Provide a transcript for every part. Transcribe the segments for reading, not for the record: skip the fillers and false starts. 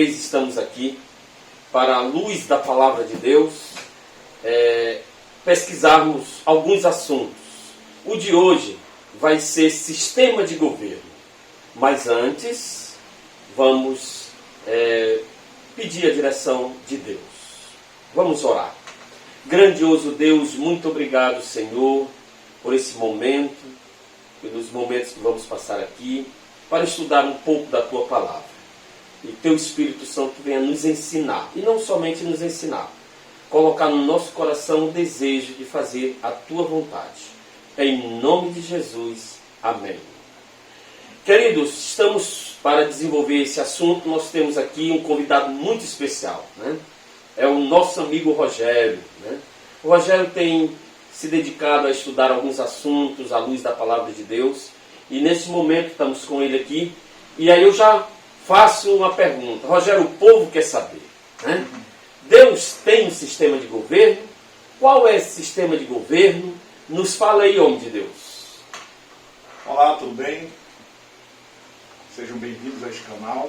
vez estamos aqui para a luz da Palavra de Deus pesquisarmos alguns assuntos. O de hoje vai ser sistema de governo. Mas antes, vamos pedir a direção de Deus. Vamos orar. Grandioso Deus, muito obrigado, Senhor, por esse momento, pelos momentos que vamos passar aqui, para estudar um pouco da Tua Palavra. E Teu Espírito Santo venha nos ensinar, e não somente nos ensinar, colocar no nosso coração o desejo de fazer a Tua vontade. Em nome de Jesus, amém. Queridos, estamos para desenvolver esse assunto, nós temos aqui um convidado muito especial, né? É o nosso amigo Rogério, né? O Rogério tem se dedicado a estudar alguns assuntos à luz da Palavra de Deus, e nesse momento estamos com ele aqui, e aí eu já faço uma pergunta. Rogério, o povo quer saber, né? Deus tem um sistema de governo? Qual é esse sistema de governo? Nos fala aí, homem de Deus. Olá, tudo bem? Sejam bem-vindos a este canal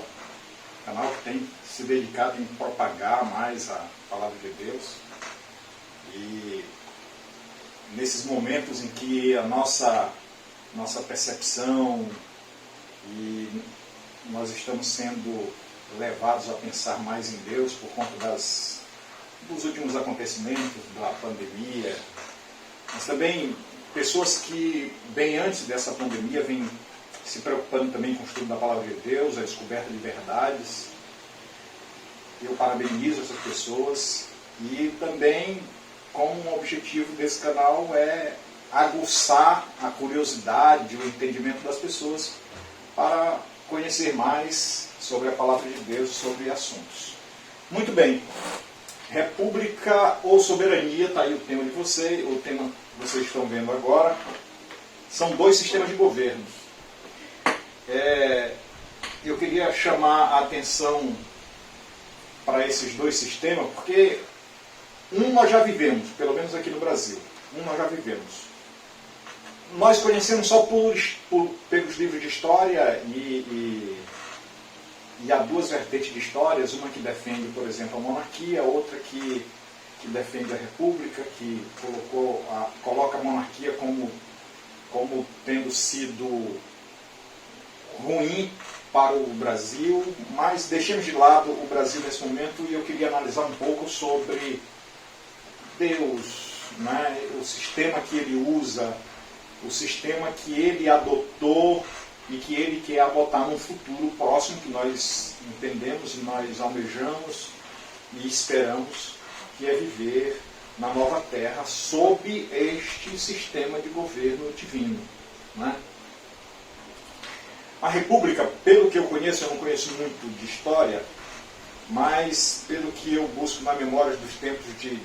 que tem se dedicado em propagar mais a Palavra de Deus. E nesses momentos em que a nossa percepção e nós estamos sendo levados a pensar mais em Deus por conta dos últimos acontecimentos, da pandemia, mas também pessoas que, bem antes dessa pandemia, vêm se preocupando também com o estudo da Palavra de Deus, a descoberta de verdades. Eu parabenizo essas pessoas e também, como um objetivo desse canal, é aguçar a curiosidade, o entendimento das pessoas para conhecer mais sobre a Palavra de Deus, sobre assuntos. Muito bem. República ou soberania, está aí o tema de vocês, o tema que vocês estão vendo agora. São dois sistemas de governo. Eu queria chamar a atenção para esses dois sistemas, porque nós já vivemos, pelo menos aqui no Brasil, nós já vivemos. Nós conhecemos só pelos livros de história e há duas vertentes de histórias, uma que defende, por exemplo, a monarquia, outra que defende a república, que coloca a monarquia como tendo sido ruim para o Brasil, mas deixemos de lado o Brasil nesse momento e eu queria analisar um pouco sobre Deus, né? O sistema que ele usa, o sistema que ele adotou e que ele quer adotar num futuro próximo, que nós entendemos e nós almejamos e esperamos, que é viver na nova terra sob este sistema de governo divino, né? A República, pelo que eu conheço, eu não conheço muito de história, mas pelo que eu busco na memória dos tempos de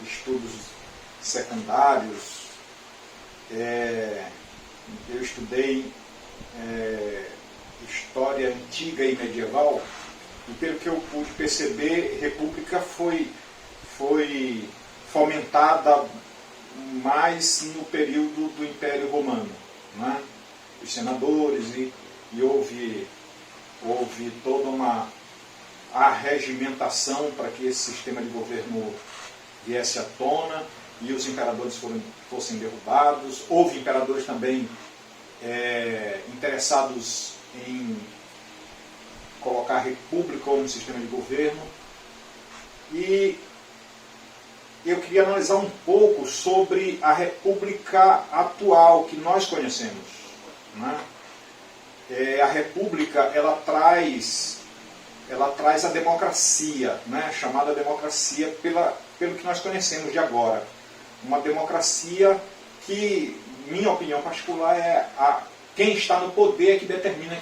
estudos secundários, eu estudei história antiga e medieval, e pelo que eu pude perceber, República foi fomentada mais no período do Império Romano, né? Os senadores e houve toda uma arregimentação para que esse sistema de governo viesse à tona e os imperadores fossem derrubados. Houve imperadores também interessados em colocar a república como um sistema de governo. E eu queria analisar um pouco sobre a república atual que nós conhecemos, né? A república, ela traz a democracia, né? Chamada democracia pelo que nós conhecemos de agora. Uma democracia que, minha opinião particular, quem está no poder é que determina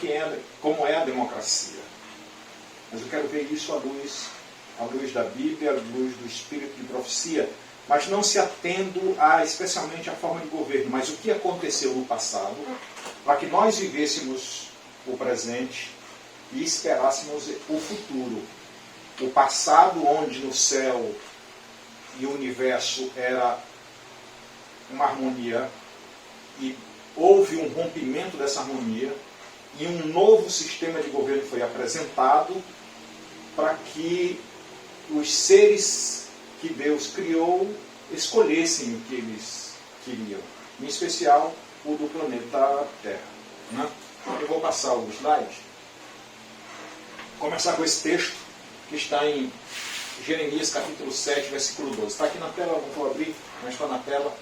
como é a democracia. Mas eu quero ver isso à luz da Bíblia, à luz do Espírito de profecia, mas não se atendo especialmente à forma de governo, mas o que aconteceu no passado, para que nós vivêssemos o presente e esperássemos o futuro. O passado, onde no céu e o universo era uma harmonia, e houve um rompimento dessa harmonia, e um novo sistema de governo foi apresentado, para que os seres que Deus criou escolhessem o que eles queriam, em especial o do planeta Terra. Né? Eu vou passar o slide. Começar com esse texto que está em Jeremias capítulo 7, versículo 12. Está aqui na tela, não vou abrir, mas está na tela.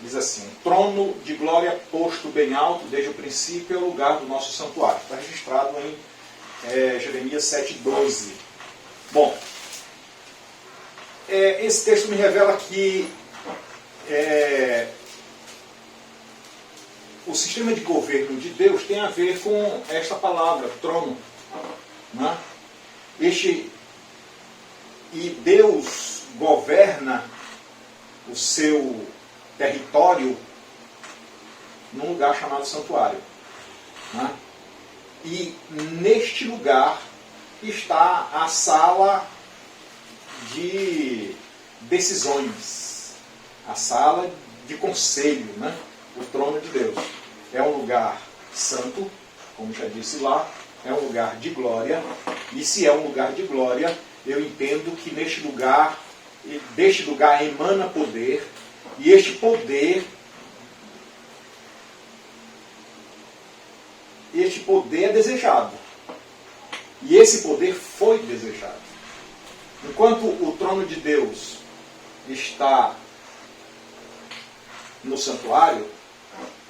Diz assim: trono de glória posto bem alto desde o princípio é o lugar do nosso santuário. Está registrado em Jeremias 7, 12. Bom, esse texto me revela que o sistema de governo de Deus tem a ver com esta palavra, trono. Né? E Deus governa o seu território num lugar chamado santuário. Né? E neste lugar está a sala de decisões, a sala de conselho, né? O trono de Deus. É um lugar santo, como já disse lá, é um lugar de glória, e se é um lugar de glória, eu entendo que deste lugar emana poder, e este poder é desejado. E esse poder foi desejado. Enquanto o trono de Deus está no santuário,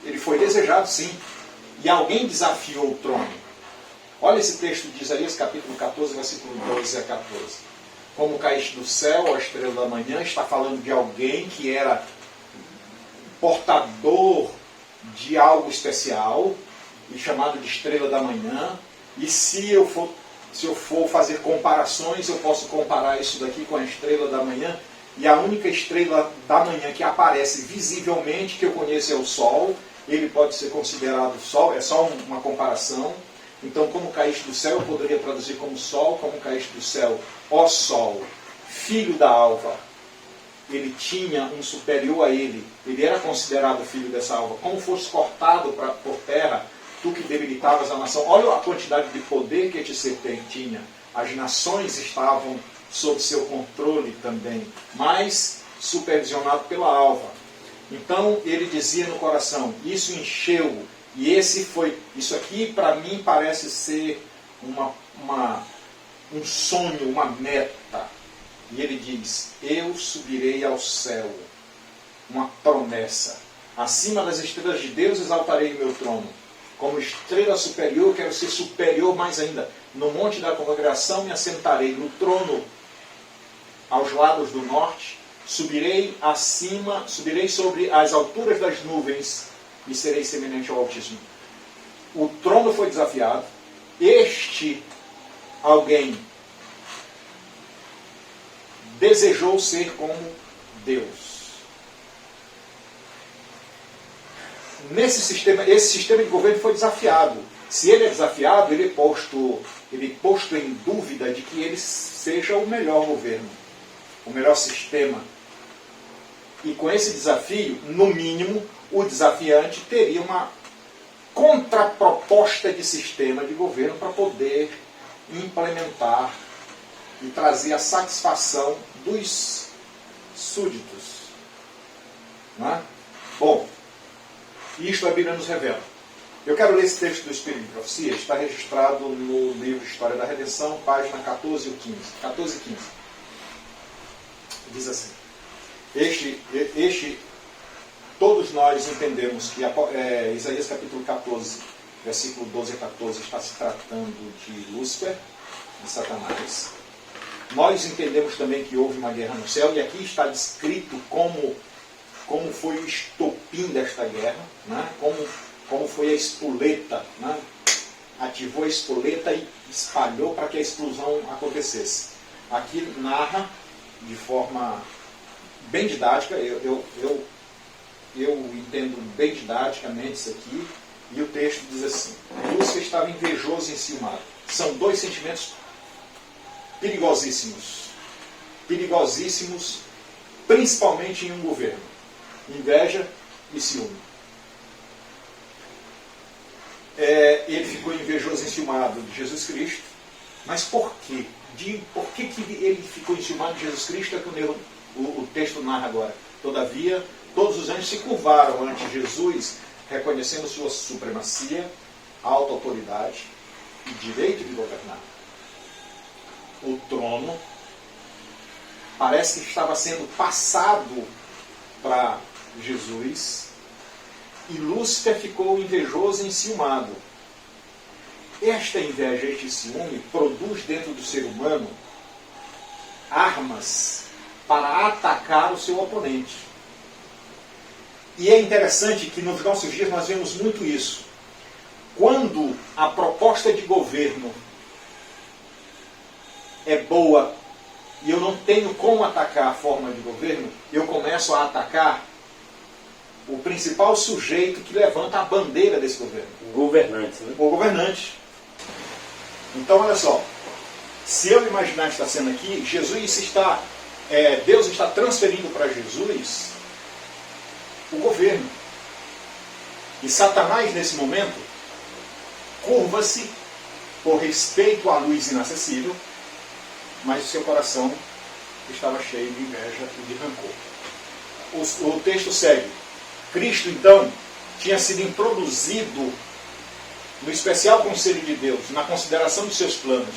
ele foi desejado sim. E alguém desafiou o trono. Olha esse texto de Isaías capítulo 14, versículo 12 a 14. Como caíste do céu, a estrela da manhã, está falando de alguém que era portador de algo especial, e chamado de estrela da manhã. E se eu for fazer comparações, eu posso comparar isso daqui com a estrela da manhã. E a única estrela da manhã que aparece visivelmente, que eu conheço, é o Sol. Ele pode ser considerado Sol, é só uma comparação. Então, como caíste do céu, eu poderia traduzir como Sol, como caíste do céu, ó Sol, filho da alva. Ele tinha um superior a ele era considerado filho dessa alva. Como fosse cortado por terra, tu que debilitavas a nação. Olha a quantidade de poder que este ser tinha. As nações estavam sob seu controle também, mas supervisionado pela alva. Então ele dizia no coração: isso encheu, e isso aqui para mim parece ser um sonho, uma meta. E ele diz: eu subirei ao céu, uma promessa. Acima das estrelas de Deus exaltarei o meu trono. Como estrela superior, quero ser superior mais ainda. No monte da congregação me assentarei, no trono aos lados do norte. Subirei sobre as alturas das nuvens e serei semelhante ao Altíssimo. O trono foi desafiado. Alguém desejou ser como Deus. Esse sistema de governo foi desafiado. Se ele é desafiado, ele é posto em dúvida de que ele seja o melhor governo, o melhor sistema. E com esse desafio, no mínimo, o desafiante teria uma contraproposta de sistema de governo para poder implementar e trazer a satisfação dos súditos. Não é? Bom, isto a Bíblia nos revela. Eu quero ler esse texto do Espírito de Profecia, está registrado no livro História da Redenção, página 14 e 15. Diz assim: todos nós entendemos que Isaías capítulo 14, versículo 12 a 14, está se tratando de Lúcifer, de Satanás. Nós entendemos também que houve uma guerra no céu, e aqui está descrito como foi o estopim desta guerra, né? Como foi a espoleta, né? Ativou a espoleta e espalhou para que a explosão acontecesse. Aqui narra de forma bem didática, eu entendo bem didaticamente isso aqui, e o texto diz assim: Lúcifer estava invejoso e enciumado. São dois sentimentos perigosíssimos, principalmente em um governo: inveja e ciúme. Ele ficou invejoso e enciumado de Jesus Cristo, Mas por quê? Por que ele ficou enciumado de Jesus Cristo? É que o texto narra agora. Todavia, todos os anjos se curvaram ante Jesus, reconhecendo sua supremacia, alta autoridade e direito de governar. O trono parece que estava sendo passado para Jesus e Lúcifer ficou invejoso e enciumado. Esta inveja, este ciúme, produz dentro do ser humano armas para atacar o seu oponente. E é interessante que nos nossos dias nós vemos muito isso. Quando a proposta de governo é boa e eu não tenho como atacar a forma de governo, eu começo a atacar o principal sujeito que levanta a bandeira desse governo. O governante, né? O governante. Então, olha só. Se eu imaginar esta cena aqui, Deus está transferindo para Jesus o governo. E Satanás, nesse momento, curva-se por respeito à luz inacessível, mas o seu coração estava cheio de inveja e de rancor. O texto segue. Cristo, então, tinha sido introduzido no especial conselho de Deus, na consideração dos seus planos,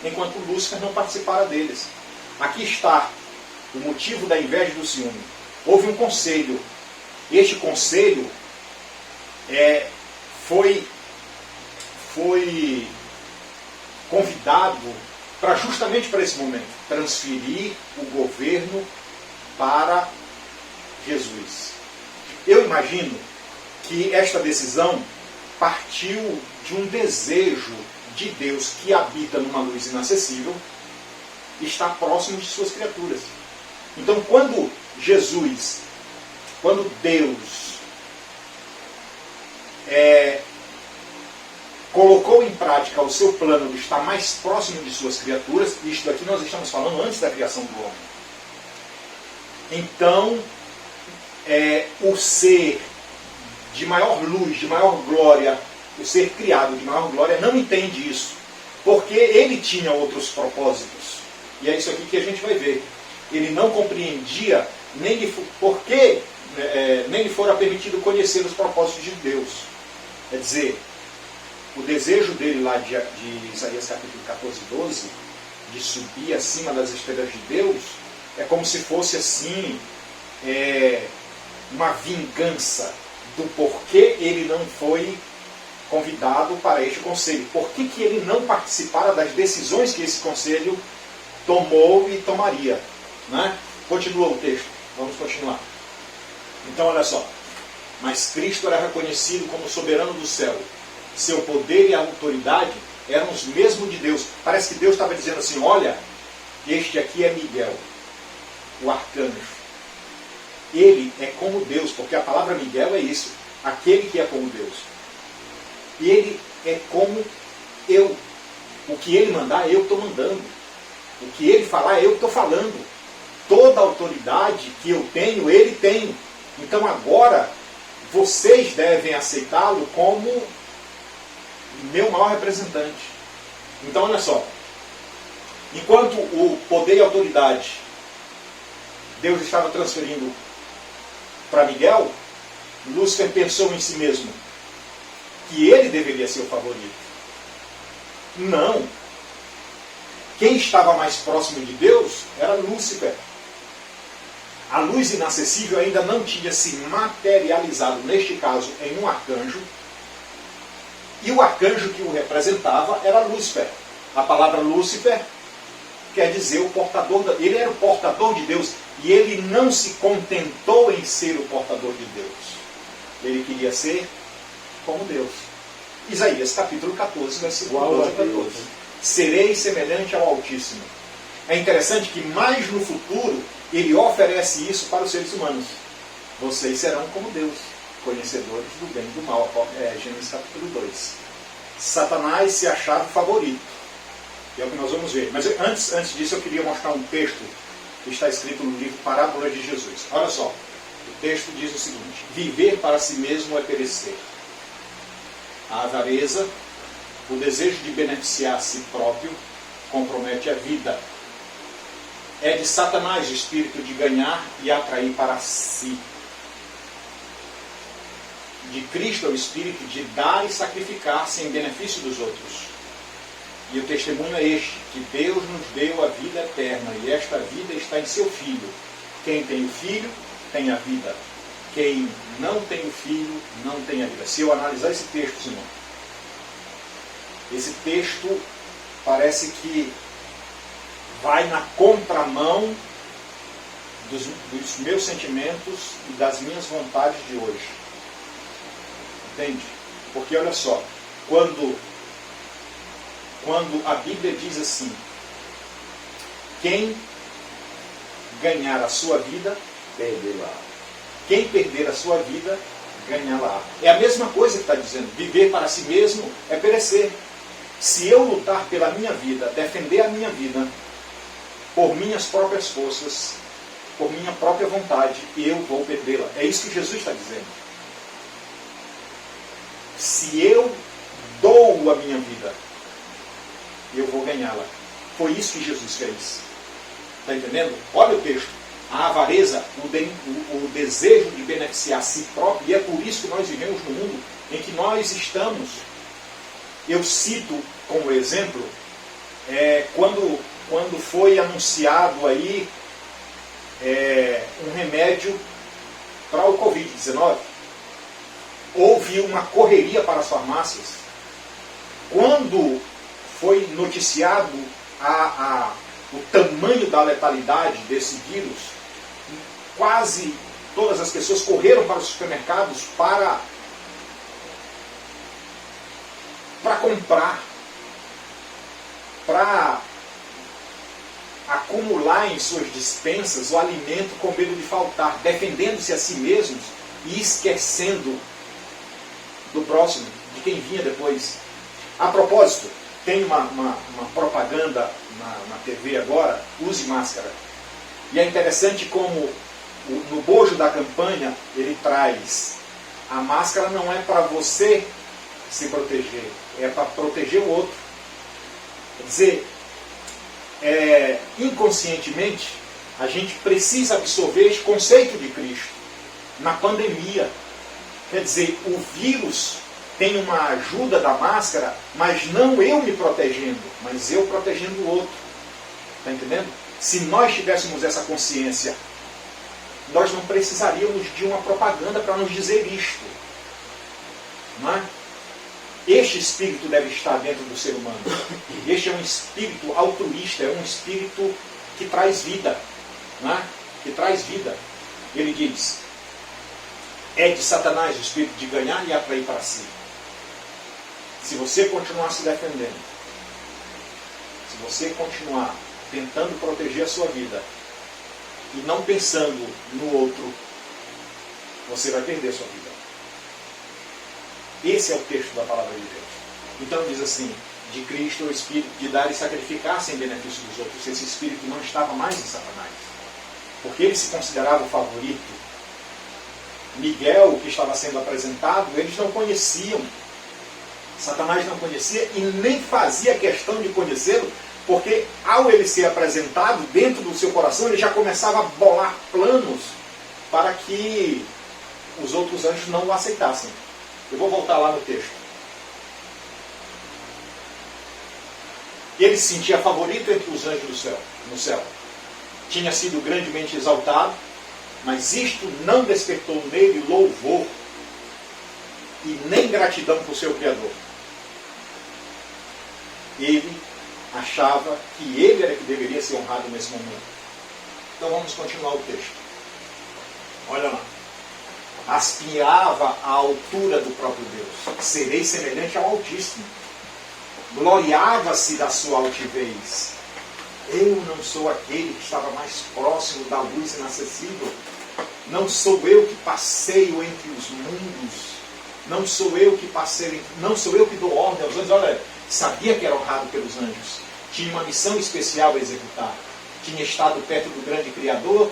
enquanto Lúcifer não participara deles. Aqui está o motivo da inveja e do ciúme. Houve um conselho. Este conselho foi convidado justamente para esse momento, transferir o governo para Jesus. Eu imagino que esta decisão partiu de um desejo de Deus que habita numa luz inacessível, está próximo de suas criaturas. Então, quando Deus colocou em prática o seu plano de estar mais próximo de suas criaturas, isto aqui nós estamos falando antes da criação do homem. Então, o ser de maior luz, de maior glória, o ser criado de maior glória, não entende isso, porque ele tinha outros propósitos. E é isso aqui que a gente vai ver. Ele não compreendia nem lhe fora permitido conhecer os propósitos de Deus. Quer dizer, o desejo dele lá de Isaías capítulo 14, 12, de subir acima das estrelas de Deus, é como se fosse assim, uma vingança do porquê ele não foi convidado para este conselho. Por que ele não participara das decisões que esse conselho tomou e tomaria? Né? Continua o texto. Vamos continuar. Então, olha só. Mas Cristo era reconhecido como soberano do céu. Seu poder e autoridade eram os mesmos de Deus. Parece que Deus estava dizendo assim, olha, este aqui é Miguel, o arcanjo. Ele é como Deus, porque a palavra Miguel é isso, aquele que é como Deus. Ele é como eu. O que ele mandar, eu estou mandando. O que ele falar, eu estou falando. Toda a autoridade que eu tenho, ele tem. Então agora, vocês devem aceitá-lo como meu maior representante. Então olha só. Enquanto o poder e a autoridade Deus estava transferindo para Miguel, Lúcifer pensou em si mesmo que ele deveria ser o favorito. Não. Quem estava mais próximo de Deus era Lúcifer. A luz inacessível ainda não tinha se materializado, neste caso, em um arcanjo. E o arcanjo que o representava era Lúcifer. A palavra Lúcifer quer dizer o portador. Ele era o portador de Deus. E ele não se contentou em ser o portador de Deus. Ele queria ser como Deus. Isaías capítulo 14, versículo 12 a 14. Serei semelhante ao Altíssimo. É interessante que mais no futuro ele oferece isso para os seres humanos. Vocês serão como Deus, conhecedores do bem e do mal. Gênesis capítulo 2. Satanás se achava o favorito. E é o que nós vamos ver. Mas antes disso eu queria mostrar um texto que está escrito no livro Parábola de Jesus. Olha só, o texto diz o seguinte: viver para si mesmo é perecer. A avareza, o desejo de beneficiar a si próprio, compromete a vida. É de Satanás o espírito de ganhar e atrair para si. De Cristo é o espírito de dar e sacrificar-se em benefício dos outros. E o testemunho é este, que Deus nos deu a vida eterna, e esta vida está em seu Filho. Quem tem o Filho, tem a vida. Quem não tem o Filho, não tem a vida. Se eu analisar esse texto, irmão, esse texto parece que vai na contramão dos meus sentimentos e das minhas vontades de hoje. Entende? Porque olha só, quando a Bíblia diz assim, quem ganhar a sua vida, perderá. Quem perder a sua vida, ganhá-la. É a mesma coisa que está dizendo. Viver para si mesmo é perecer. Se eu lutar pela minha vida, defender a minha vida, por minhas próprias forças, por minha própria vontade, eu vou perdê-la. É isso que Jesus está dizendo. Se eu dou a minha vida, eu vou ganhá-la. Foi isso que Jesus fez. Está entendendo? Olha o texto. A avareza, o desejo de beneficiar a si próprio, e é por isso que nós vivemos no mundo em que nós estamos. Eu cito como exemplo, quando foi anunciado aí um remédio para o Covid-19, houve uma correria para as farmácias. Quando foi noticiado o tamanho da letalidade desse vírus, quase todas as pessoas correram para os supermercados para comprar, para acumular em suas despensas o alimento com medo de faltar, defendendo-se a si mesmos e esquecendo do próximo, de quem vinha depois. A propósito, tem uma propaganda na TV agora, use máscara. E é interessante como no bojo da campanha ele traz: a máscara não é para você se proteger, é para proteger o outro. Quer dizer, inconscientemente, a gente precisa absorver esse conceito de Cristo na pandemia. Quer dizer, o vírus tem uma ajuda da máscara, mas não eu me protegendo, mas eu protegendo o outro. Está entendendo? Se nós tivéssemos essa consciência, nós não precisaríamos de uma propaganda para nos dizer isto. Não é? Este espírito deve estar dentro do ser humano. Este é um espírito altruísta, é um espírito que traz vida. Não é? Que traz vida. Ele diz: é de Satanás o espírito de ganhar e atrair para si. Se você continuar se defendendo, se você continuar tentando proteger a sua vida e não pensando no outro, você vai perder a sua vida. Esse é o texto da palavra de Deus. Então diz assim: de Cristo é o espírito de dar e sacrificar-se em benefício dos outros. Esse espírito não estava mais em Satanás, porque ele se considerava o favorito. Miguel, que estava sendo apresentado, eles não conheciam. Satanás não conhecia e nem fazia questão de conhecê-lo, porque ao ele ser apresentado, dentro do seu coração, ele já começava a bolar planos para que os outros anjos não o aceitassem. Eu vou voltar lá no texto. Ele se sentia favorito entre os anjos no céu. Tinha sido grandemente exaltado, mas isto não despertou nele louvor e nem gratidão por seu Criador. Ele achava que ele era que deveria ser honrado nesse momento. Então vamos continuar o texto. Olha lá. Aspirava à altura do próprio Deus. Serei semelhante ao Altíssimo. Gloriava-se da sua altivez. Eu não sou aquele que estava mais próximo da luz inacessível. Não sou eu que passeio entre os mundos. Não sou eu que passeio, não sou eu que dou ordem aos anjos. Olha, sabia que era honrado pelos anjos. Tinha uma missão especial a executar. Tinha estado perto do grande Criador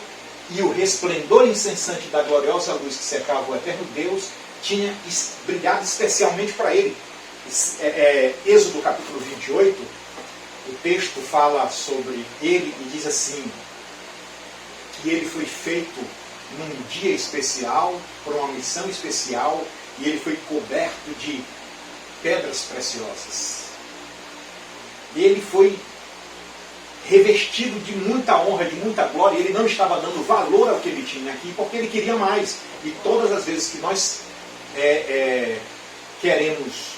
e o resplendor incessante da gloriosa luz que cercava o eterno Deus tinha brilhado especialmente para ele. Êxodo capítulo 28 o texto fala sobre ele e diz assim, que ele foi feito num dia especial, por uma missão especial, e ele foi coberto de pedras preciosas. Ele foi revestido de muita honra, de muita glória, e ele não estava dando valor ao que ele tinha aqui, porque ele queria mais. E todas as vezes que nós queremos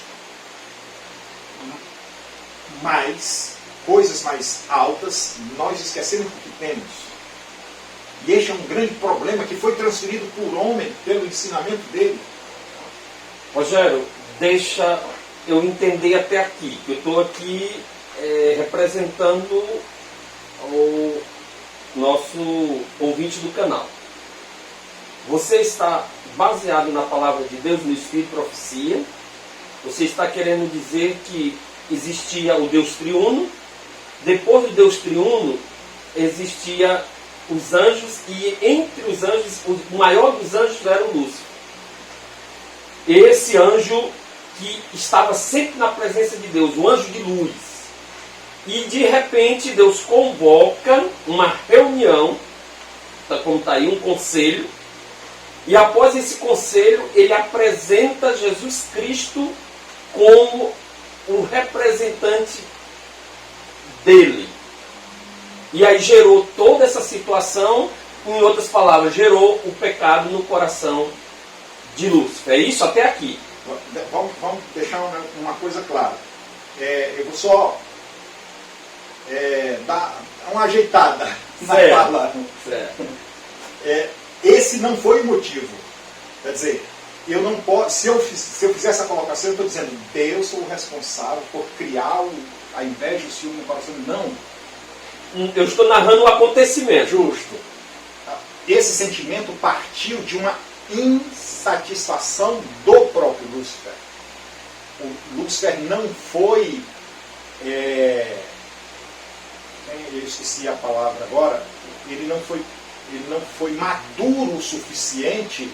mais, coisas mais altas, nós esquecemos o que temos. E este é um grande problema que foi transferido por homem, pelo ensinamento dele. Rogério, deixa eu entender até aqui, que eu estou aqui representando o nosso ouvinte do canal. Você está baseado na palavra de Deus, no Espírito e Profecia. Você está querendo dizer que existia o Deus triuno. Depois do Deus triuno, existia os anjos, e entre os anjos, o maior dos anjos era o Lúcifer. Esse anjo que estava sempre na presença de Deus, o anjo de luz. E de repente Deus convoca uma reunião, como está aí, um conselho, e após esse conselho ele apresenta Jesus Cristo como o representante dele. E aí gerou toda essa situação, em outras palavras, gerou o pecado no coração de Lúcifer. É isso até aqui. Vamos deixar uma coisa clara. Eu vou só dar uma ajeitada na fala. Esse não foi o motivo. Quer dizer, eu não posso, se eu fizer essa colocação, eu estou dizendo, Deus é o responsável por criar a inveja e o ciúme no coração. Não. Eu estou narrando o acontecimento. Justo. Esse sentimento partiu de uma insatisfação do próprio Lúcifer. O Lúcifer não foi... eu esqueci a palavra agora. Ele não foi maduro o suficiente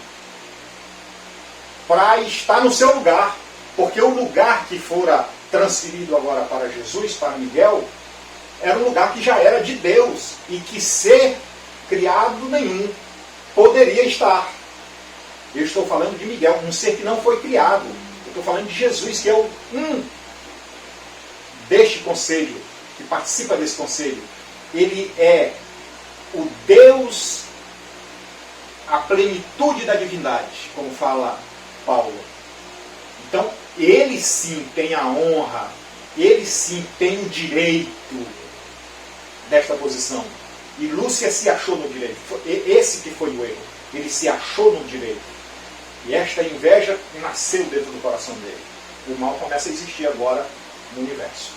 para estar no seu lugar. Porque o lugar que fora transferido agora para Jesus, para Miguel, era um lugar que já era de Deus e que ser criado nenhum poderia estar. Eu estou falando de Miguel, um ser que não foi criado. Eu estou falando de Jesus, que é o deste conselho, que participa desse conselho. Ele é o Deus, a plenitude da divindade, como fala Paulo. Então, ele sim tem a honra, ele sim tem o direito desta posição. E Lúcia se achou no direito. Esse que foi o erro. Ele se achou no direito. E esta inveja nasceu dentro do coração dele. O mal começa a existir agora no universo.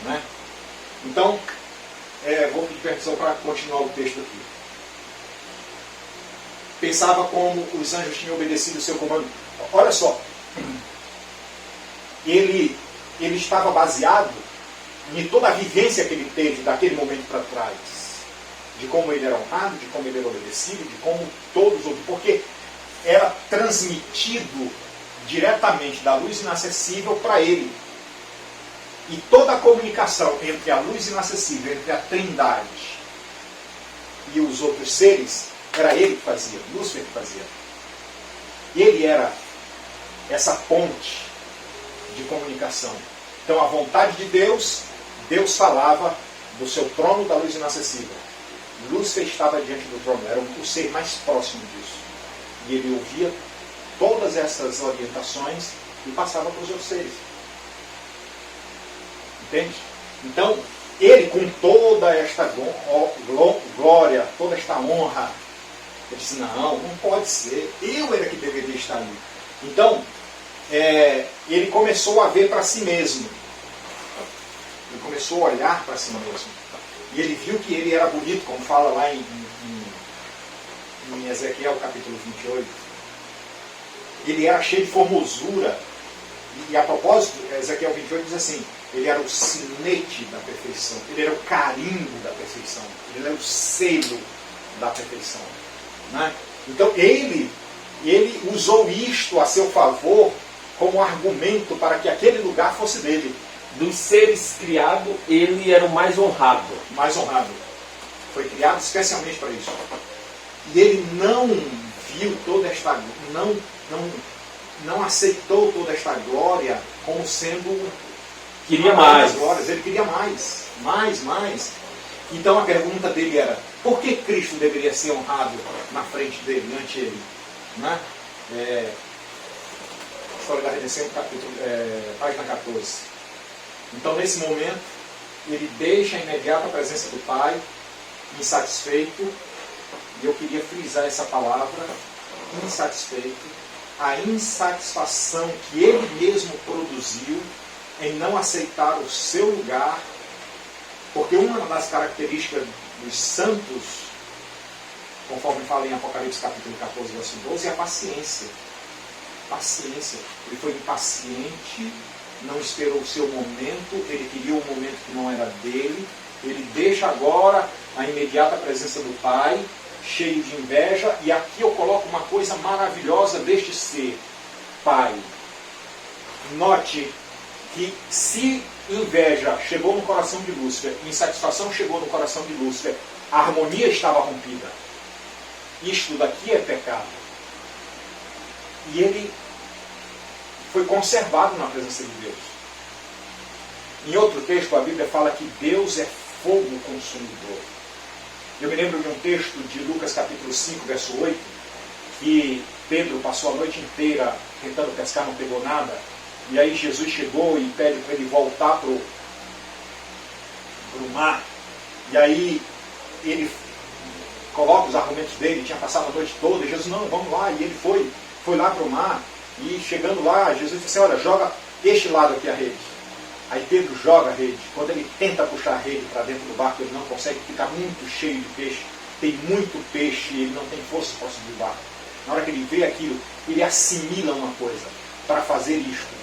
Né? Então, vou pedir permissão para continuar o texto aqui. Pensava como os anjos tinham obedecido o seu comando. Olha só. Ele estava baseado em toda a vivência que ele teve daquele momento para trás. De como ele era honrado, de como ele era obedecido, de como todos outros. Porque era transmitido diretamente da luz inacessível para ele. E toda a comunicação entre a luz inacessível, entre a Trindade e os outros seres, era ele que fazia, Lúcifer que fazia. E ele era essa ponte de comunicação. Então a vontade de Deus, Deus falava do seu trono da luz inacessível. Lúcifer estava diante do trono, era o ser mais próximo disso. E ele ouvia todas essas orientações e passava para os outros seres. Entende? Então, ele com toda esta glória, toda esta honra, ele disse, não pode ser, eu era que deveria estar ali. Então, ele começou a ver para si mesmo. Ele começou a olhar para si mesmo. E ele viu que ele era bonito, como fala lá em Ezequiel capítulo 28. Ele era cheio de formosura. E a propósito, Ezequiel 28 diz assim, ele era o sinete da perfeição, ele era o carimbo da perfeição, ele era o selo da perfeição. Né? Então ele usou isto a seu favor como argumento para que aquele lugar fosse dele. dos seres criados, ele era o mais honrado. Mais honrado. Foi criado especialmente para isso. E ele não viu toda esta... Não aceitou toda esta glória como sendo... Queria mais. Glórias. Ele queria mais. Mais. Então a pergunta dele era: por que Cristo deveria ser honrado na frente dele, ante ele? Né? História da Redenção, página 14. Então, nesse momento, ele deixa a imediata presença do Pai, insatisfeito, e eu queria frisar essa palavra, insatisfeito, a insatisfação que ele mesmo produziu em não aceitar o seu lugar, porque uma das características dos santos, conforme fala em Apocalipse capítulo 14, verso 12, é a paciência. Paciência. Ele foi impaciente, não esperou o seu momento, ele queria um momento que não era dele, ele deixa agora a imediata presença do Pai, cheio de inveja, e aqui eu coloco uma coisa maravilhosa deste ser, Pai. Note que se inveja chegou no coração de Lúcifer, insatisfação chegou no coração de Lúcifer, a harmonia estava rompida. Isto daqui é pecado. E ele foi conservado na presença de Deus. Em outro texto, a Bíblia fala que Deus é fogo consumidor. Eu me lembro de um texto de Lucas capítulo 5, verso 8, que Pedro passou a noite inteira tentando pescar, não pegou nada, e aí Jesus chegou e pede para ele voltar para o mar, e aí ele coloca os argumentos dele, tinha passado a noite toda, e Jesus, não, vamos lá, e ele foi lá para o mar, e chegando lá, Jesus disse assim: olha, joga este lado aqui a rede. Aí Pedro joga a rede. Quando ele tenta puxar a rede para dentro do barco, ele não consegue, fica muito cheio de peixe. Tem muito peixe e ele não tem força para subir o barco. Na hora que ele vê aquilo, ele assimila uma coisa: para fazer isto,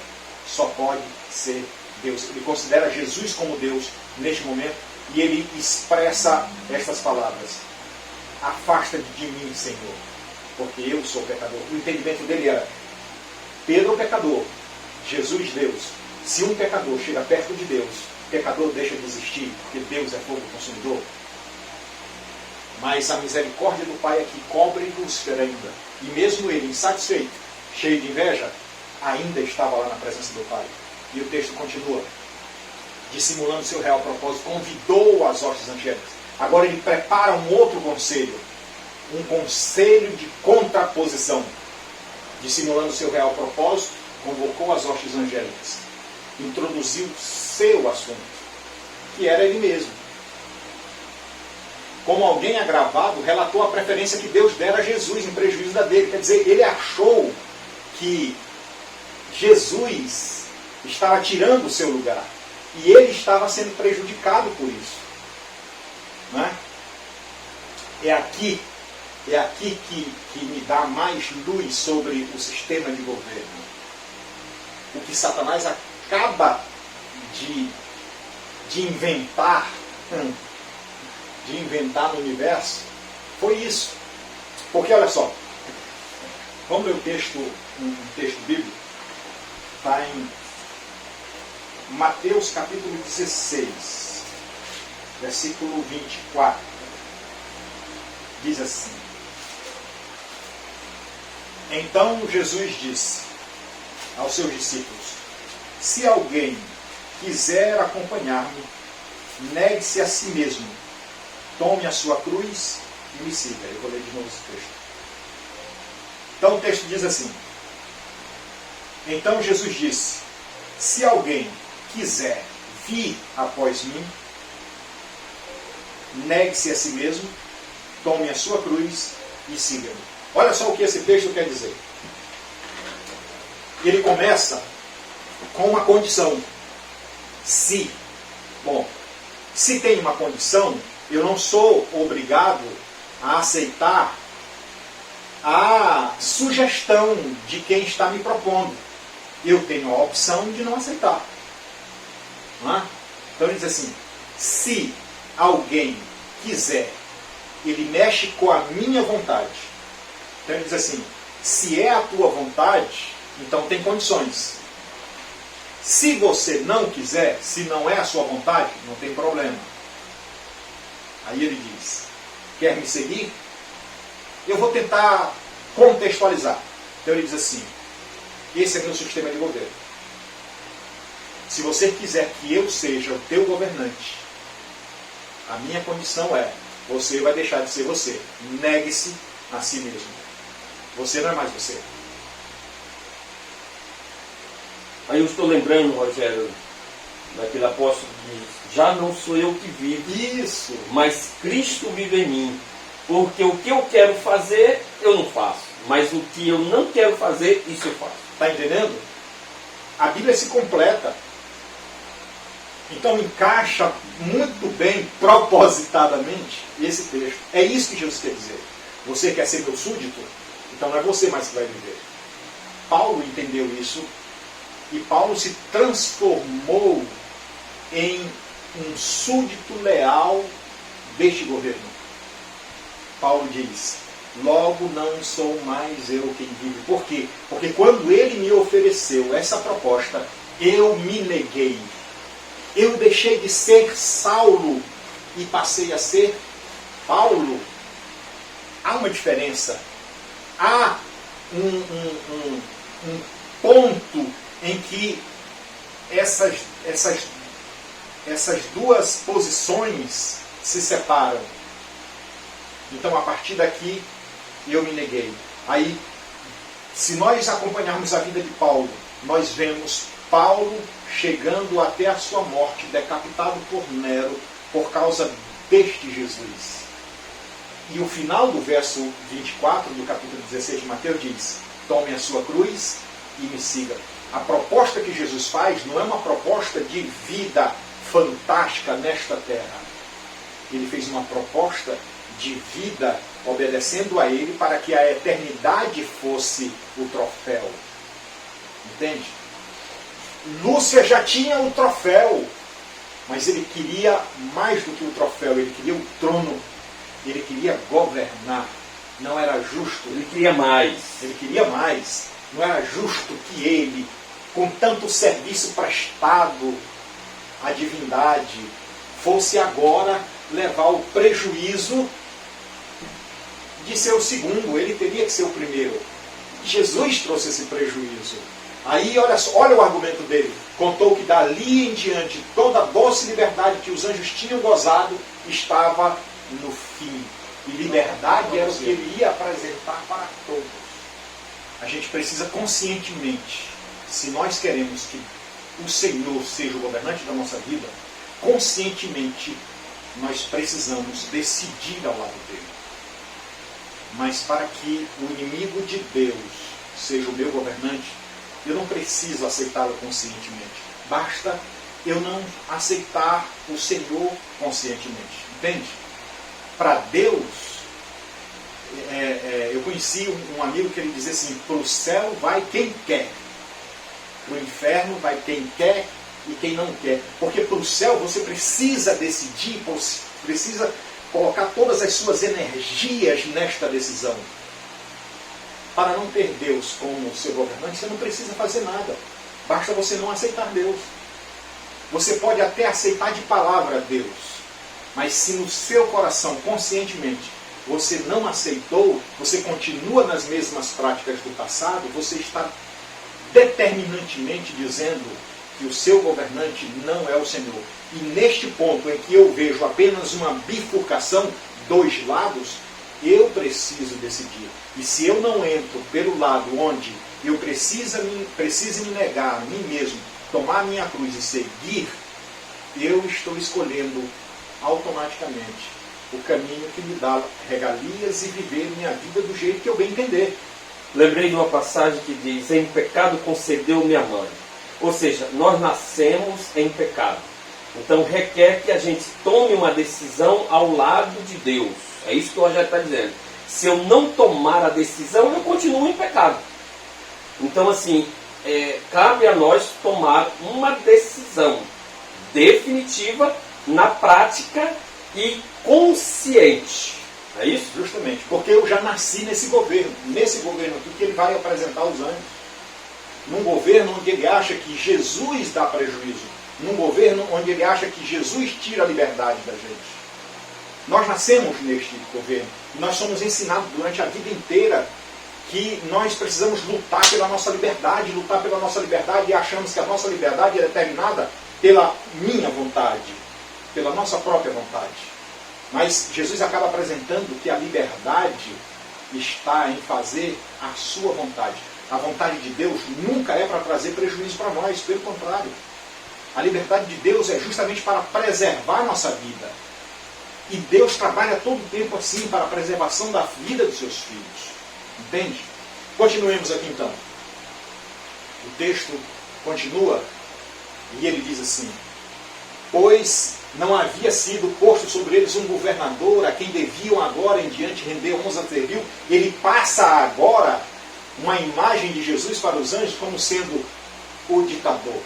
só pode ser Deus. Ele considera Jesus como Deus neste momento e ele expressa estas palavras: afasta de mim, Senhor, porque eu sou pecador. O entendimento dele era: Pedro, pecador, Jesus, Deus. Se um pecador chega perto de Deus, o pecador deixa de existir, porque Deus é fogo consumidor. Mas a misericórdia do Pai é que cobre Lúcifer ainda. E mesmo ele, insatisfeito, cheio de inveja, ainda estava lá na presença do Pai. E o texto continua: dissimulando seu real propósito, convidou as hostes angélicas. Agora ele prepara um outro conselho, um conselho de contraposição. Dissimulando seu real propósito, convocou as hostes angélicas, introduziu seu assunto, que era ele mesmo. Como alguém agravado, relatou a preferência que Deus dera a Jesus em prejuízo da dele. Quer dizer, ele achou que Jesus estava tirando o seu lugar e ele estava sendo prejudicado por isso. Não é? É aqui que me dá mais luz sobre o sistema de governo. O que Satanás acaba de inventar no universo foi isso. Porque olha só, vamos ler um texto bíblico, está em Mateus capítulo 16, versículo 24. Diz assim: então Jesus disse aos seus discípulos: se alguém quiser acompanhar-me, negue-se a si mesmo, tome a sua cruz e me siga. Eu vou ler de novo esse texto. Então o texto diz assim: então Jesus disse: se alguém quiser vir após mim, negue-se a si mesmo, tome a sua cruz e siga-me. Olha só o que esse texto quer dizer. Ele começa com uma condição. Se tem uma condição, eu não sou obrigado a aceitar a sugestão de quem está me propondo. Eu tenho a opção de não aceitar. Não é? Então ele diz assim: se alguém quiser, ele mexe com a minha vontade. Então ele diz assim: se é a tua vontade, então tem condições. Se você não quiser, se não é a sua vontade, não tem problema. Aí ele diz, quer me seguir? Eu vou tentar contextualizar. Então ele diz assim, esse é meu sistema de governo. Se você quiser que eu seja o teu governante, a minha condição é, você vai deixar de ser você. Negue-se a si mesmo. Você não é mais você. Aí eu estou lembrando, Rogério, daquele apóstolo que diz, já não sou eu que vivo, Isso. mas Cristo vive em mim. Porque o que eu quero fazer, eu não faço. Mas o que eu não quero fazer, isso eu faço. Está entendendo? A Bíblia se completa. Então encaixa muito bem, propositadamente, esse texto. É isso que Jesus quer dizer. Você quer ser meu súdito? Então não é você mais que vai viver. Paulo entendeu isso. E Paulo se transformou em um súdito leal deste governo. Paulo diz, logo não sou mais eu quem vive. Por quê? Porque quando ele me ofereceu essa proposta, eu me neguei. Eu deixei de ser Saulo e passei a ser Paulo. Há uma diferença. Há um ponto em que essas duas posições se separam. Então, a partir daqui, eu me neguei. Aí, se nós acompanharmos a vida de Paulo, nós vemos Paulo chegando até a sua morte, decapitado por Nero, por causa deste Jesus. E o final do verso 24 do capítulo 16 de Mateus diz, tome a sua cruz e me siga. A proposta que Jesus faz não é uma proposta de vida fantástica nesta terra. Ele fez uma proposta de vida obedecendo a Ele para que a eternidade fosse o troféu. Entende? Lúcia já tinha o troféu, mas ele queria mais do que o troféu, ele queria o trono, ele queria governar. Não era justo. Ele queria mais. Ele queria mais. Não era justo que ele, com tanto serviço prestado à divindade, fosse agora levar o prejuízo de ser o segundo. Ele teria que ser o primeiro. Jesus trouxe esse prejuízo. Aí olha o argumento dele. Contou que dali em diante toda a doce liberdade que os anjos tinham gozado estava no fim. E liberdade era o que ele ia apresentar para todos. A gente precisa conscientemente, se nós queremos que o Senhor seja o governante da nossa vida, conscientemente nós precisamos decidir ao lado dele. Mas para que o inimigo de Deus seja o meu governante, eu não preciso aceitá-lo conscientemente. Basta eu não aceitar o Senhor conscientemente. Entende? Para Deus, eu conheci um amigo que ele dizia assim, para o céu vai quem quer. Para o inferno vai quem quer e quem não quer. Porque para o céu você precisa decidir, precisa colocar todas as suas energias nesta decisão. Para não ter Deus como seu governante, você não precisa fazer nada. Basta você não aceitar Deus. Você pode até aceitar de palavra Deus, mas se no seu coração, conscientemente, você não aceitou, você continua nas mesmas práticas do passado, você está determinantemente dizendo que o seu governante não é o Senhor. E neste ponto em que eu vejo apenas uma bifurcação, dois lados, eu preciso decidir. E se eu não entro pelo lado onde eu preciso me negar a mim mesmo, tomar a minha cruz e seguir, eu estou escolhendo automaticamente o caminho que me dá regalias e viver minha vida do jeito que eu bem entender. Lembrei de uma passagem que diz, em pecado concebeu minha mãe. Ou seja, nós nascemos em pecado. Então requer que a gente tome uma decisão ao lado de Deus. É isso que o Rogério está dizendo. Se eu não tomar a decisão, eu continuo em pecado. Então assim, cabe a nós tomar uma decisão definitiva, na prática e consciente. É isso? Justamente, porque eu já nasci nesse governo aqui que ele vai apresentar aos anjos. num governo onde ele acha que Jesus dá prejuízo, num governo onde ele acha que Jesus tira a liberdade da gente. Nós nascemos neste governo e nós somos ensinados durante a vida inteira que nós precisamos lutar pela nossa liberdade e achamos que a nossa liberdade é determinada pela minha vontade, pela nossa própria vontade. Mas Jesus acaba apresentando que a liberdade está em fazer a sua vontade. A vontade de Deus nunca é para trazer prejuízo para nós, pelo contrário. A liberdade de Deus é justamente para preservar a nossa vida. E Deus trabalha todo o tempo assim para a preservação da vida dos seus filhos. Entende? Continuemos aqui então. O texto continua e ele diz assim: pois não havia sido posto sobre eles um governador a quem deviam agora em diante render honra a servil. Ele passa agora uma imagem de Jesus para os anjos como sendo o ditador,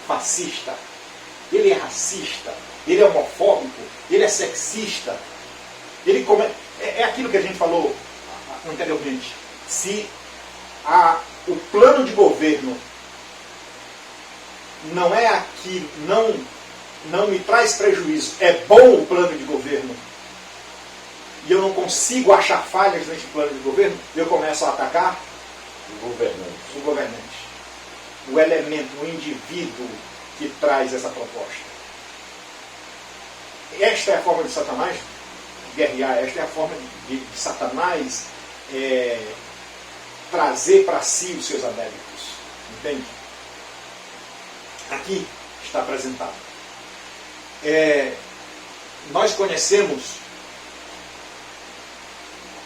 fascista. Ele é racista, ele é homofóbico, ele é sexista. É aquilo que a gente falou anteriormente. Se o plano de governo não é aquilo, não me traz prejuízo, é bom o plano de governo, e eu não consigo achar falhas nesse plano de governo, eu começo a atacar o governante, o elemento, o indivíduo que traz essa proposta. Esta é a forma de Satanás guerrear, esta é a forma de Satanás trazer para si os seus adeptos. Entende? Aqui está apresentado. Nós conhecemos,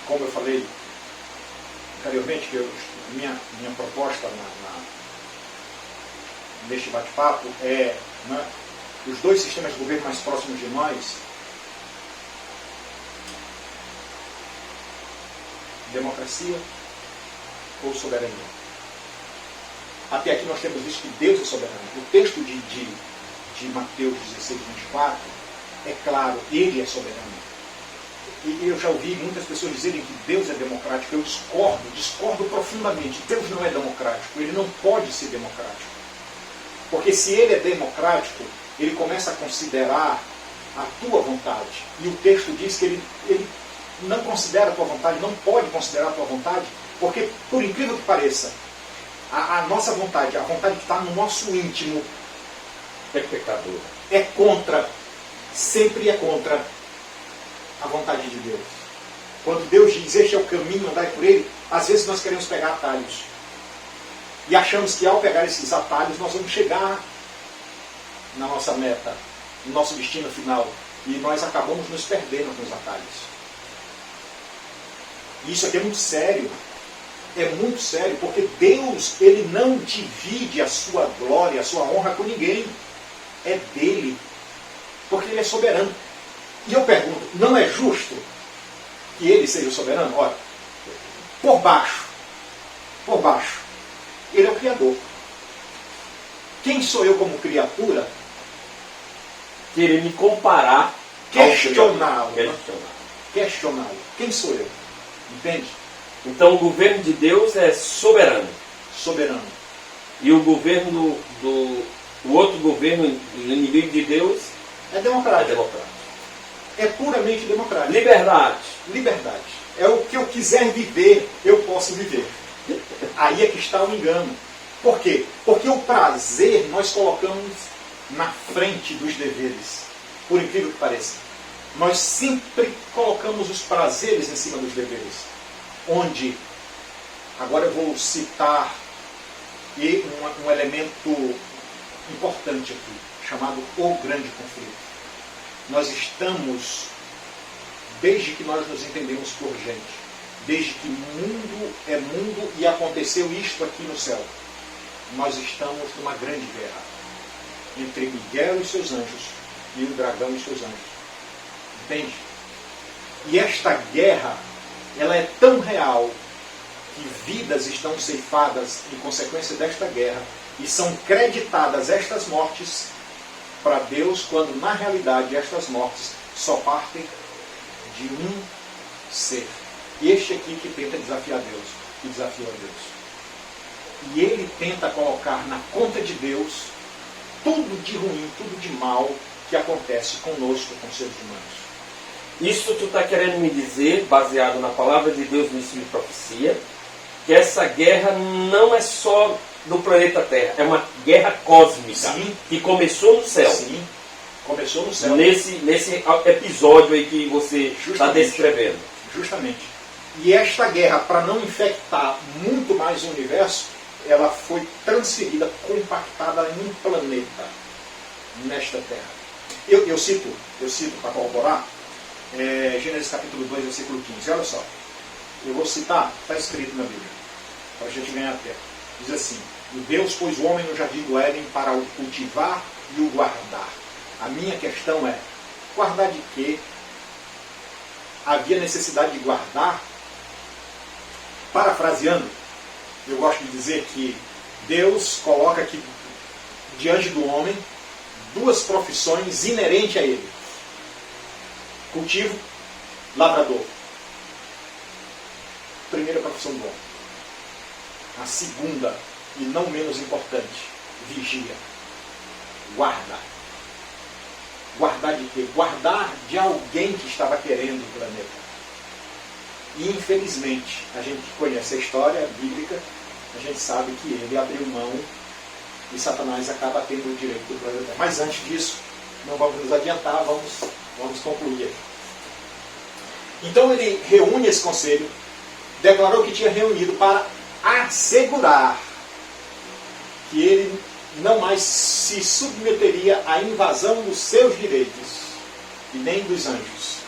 como eu falei anteriormente, que minha proposta neste bate-papo é os dois sistemas de governo mais próximos de nós, democracia ou soberania. Até aqui nós temos visto que Deus é soberano. O texto de Mateus 16, 24, é claro, ele é soberano. E eu já ouvi muitas pessoas dizerem que Deus é democrático. Eu discordo profundamente. Deus não é democrático, ele não pode ser democrático. Porque se ele é democrático, ele começa a considerar a tua vontade. E o texto diz que ele não considera a tua vontade, não pode considerar a tua vontade, porque, por incrível que pareça, a nossa vontade, a vontade que está no nosso íntimo, é pecador. É contra, sempre é contra a vontade de Deus. Quando Deus diz, este é o caminho, andai por ele, às vezes nós queremos pegar atalhos. E achamos que ao pegar esses atalhos, nós vamos chegar na nossa meta, no nosso destino final. E nós acabamos nos perdendo com os atalhos. E isso aqui é muito sério. É muito sério, porque Deus, ele não divide a sua glória, a sua honra com ninguém. É dele. Porque ele é soberano. E eu pergunto, não é justo que ele seja o soberano? Olha, por baixo, ele é o Criador. Quem sou eu como criatura? Querer me comparar, questioná-lo. Quem sou eu? Entende? Então o governo de Deus é soberano. Soberano. E o governo o outro governo, o inimigo de Deus, é democrático. É democrático. É puramente democrático. Liberdade. É o que eu quiser viver, eu posso viver. Aí é que está o engano. Por quê? Porque o prazer nós colocamos na frente dos deveres. Por incrível que pareça. Nós sempre colocamos os prazeres em cima dos deveres. Onde, agora eu vou citar um elemento importante aqui, chamado o grande conflito. Nós estamos, desde que nós nos entendemos por gente, desde que mundo é mundo e aconteceu isto aqui no céu, nós estamos numa grande guerra entre Miguel e seus anjos e o dragão e seus anjos. Entende? E esta guerra, ela é tão real que vidas estão ceifadas em consequência desta guerra e são creditadas estas mortes para Deus, quando na realidade estas mortes só partem de um ser. E este aqui que tenta desafiar Deus, que desafia a Deus. E ele tenta colocar na conta de Deus tudo de ruim, tudo de mal que acontece conosco, com seres humanos. Isso tu está querendo me dizer, baseado na palavra de Deus no ensino de profecia, que essa guerra não é só do planeta Terra, é uma guerra cósmica. Sim. Que começou no céu. Sim, começou no céu. Nesse episódio aí que você está descrevendo. Justamente. E esta guerra, para não infectar muito mais o universo, ela foi transferida, compactada em um planeta, nesta Terra. Eu cito para corroborar, Gênesis capítulo 2, versículo 15. Olha só, eu vou citar, está escrito na Bíblia, para a gente ganhar tempo. Diz assim: e Deus pôs o homem no jardim do Éden para o cultivar e o guardar. A minha questão é, guardar de quê? Havia necessidade de guardar? Parafraseando, eu gosto de dizer que Deus coloca aqui diante do homem duas profissões inerentes a ele: cultivo, lavrador. Primeira profissão do homem. A segunda, e não menos importante, vigia. Guarda. Guardar de quê? Guardar de alguém que estava querendo o planeta. E infelizmente, a gente conhece a história bíblica, a gente sabe que ele abriu mão e Satanás acaba tendo o direito do planeta. Mas antes disso, não vamos nos adiantar, vamos concluir aqui. Então ele reúne esse conselho, declarou que tinha reunido para assegurar que ele não mais se submeteria à invasão dos seus direitos e nem dos anjos,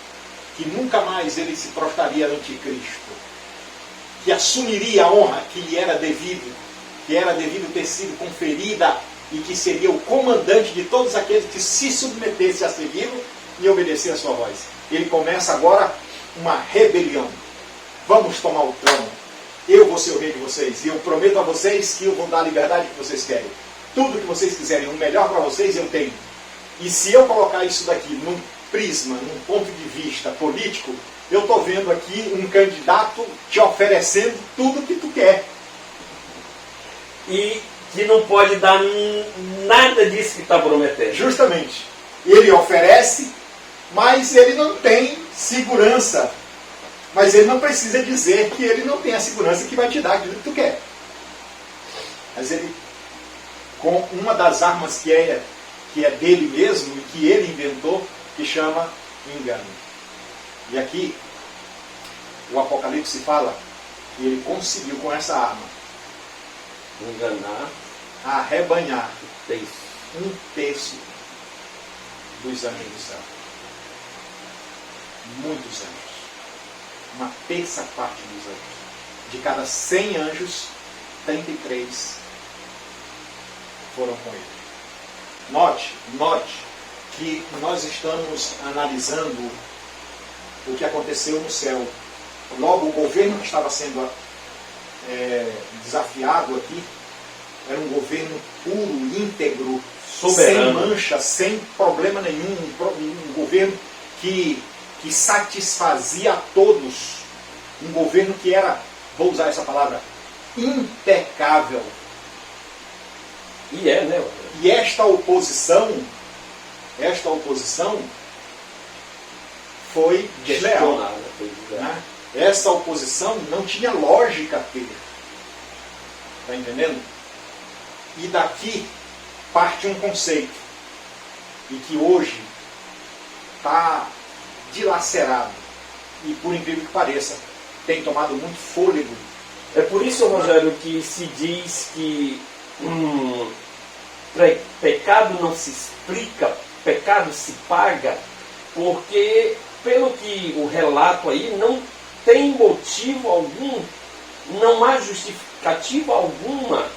que nunca mais ele se prostraria ante Cristo, que assumiria a honra que lhe era devido, que era devido ter sido conferida, e que seria o comandante de todos aqueles que se submetessem a segui-lo e obedecer a sua voz. Ele começa agora uma rebelião. Vamos tomar o trono. Eu vou ser o rei de vocês. E eu prometo a vocês que eu vou dar a liberdade que vocês querem. Tudo que vocês quiserem, o melhor para vocês, eu tenho. E se eu colocar isso daqui num prisma, num ponto de vista político, eu estou vendo aqui um candidato te oferecendo tudo o que tu quer. E que não pode dar nada disso que está prometendo. Justamente. Ele oferece, mas ele não tem segurança. Mas ele não precisa dizer que ele não tem a segurança que vai te dar aquilo que tu quer. Mas ele, com uma das armas que é dele mesmo e que ele inventou, que chama engano. E aqui, o Apocalipse fala que ele conseguiu com essa arma enganar, arrebanhar um um terço dos anjos do céu. Muitos anjos. Uma terça parte dos anjos. De cada 100 anjos, 33 foram com ele. Note que nós estamos analisando o que aconteceu no céu. Logo, o governo que estava sendo desafiado aqui era um governo puro, íntegro, soberano, sem mancha, sem problema nenhum, um governo que satisfazia a todos, um governo que era, vou usar essa palavra, impecável. E né? E esta oposição foi desleal. Né? Essa oposição não tinha lógica a ter. Está entendendo? E daqui parte um conceito. E que hoje está dilacerado. E por incrível que pareça, tem tomado muito fôlego. É por isso, Rogério, que se diz que pecado não se explica, pecado se paga, porque, pelo que o relato aí, não tem motivo algum, não há justificativa alguma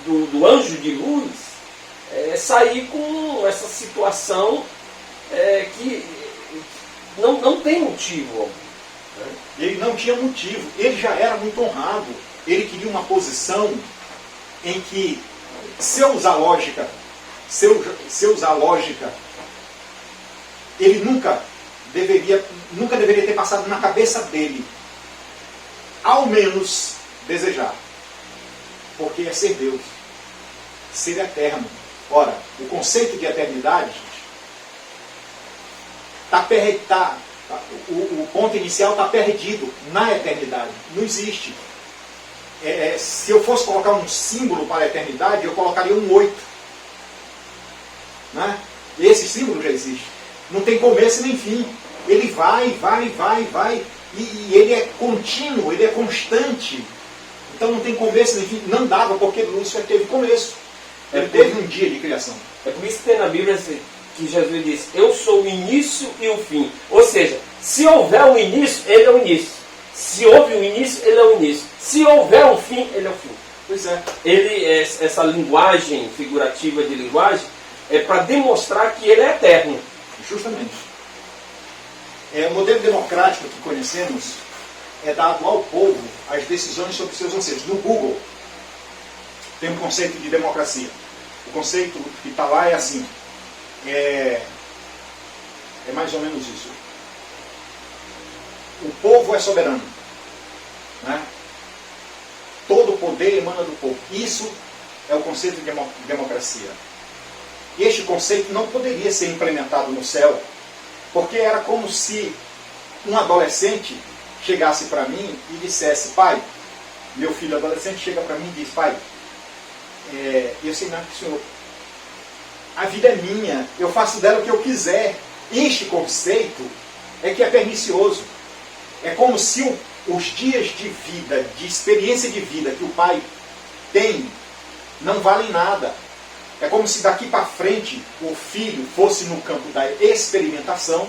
do anjo de luz sair com essa situação que não tem motivo algum. Né? Ele não tinha motivo, ele já era muito honrado, ele queria uma posição em que, se eu usar lógica, ele nunca deveria ter passado na cabeça dele, ao menos desejar. Porque é ser Deus. Ser eterno. Ora, o conceito de eternidade, o ponto inicial está perdido na eternidade. Não existe. Se eu fosse colocar um símbolo para a eternidade, eu colocaria um 8. Né? E esse símbolo já existe. Não tem começo nem fim. Ele vai. E ele é contínuo, ele é constante. Então não tem começo nem fim. Não dava, porque Lúcifer teve começo. Ele teve um dia de criação. É por isso que tem na Bíblia que Jesus diz: eu sou o início e o fim. Ou seja, se houver um início, ele é o início. Se houve um início, ele é o início. Se houver um fim, ele é o fim. Pois é. Essa linguagem figurativa de linguagem é para demonstrar que ele é eterno. Justamente. O modelo democrático que conhecemos é dado ao povo as decisões sobre seus anseios. No Google tem um conceito de democracia. O conceito que está lá é assim. É mais ou menos isso. O povo é soberano. Né? Todo o poder emana do povo. Isso é o conceito de democracia. Este conceito não poderia ser implementado no céu, porque era como se um adolescente chegasse para mim e dissesse: pai, meu filho adolescente chega para mim e diz: pai, eu sei nada que o senhor, a vida é minha, eu faço dela o que eu quiser. Este conceito é que é pernicioso. É como se os dias de vida, de experiência de vida que o pai tem, não valem nada. É como se daqui para frente o filho fosse no campo da experimentação,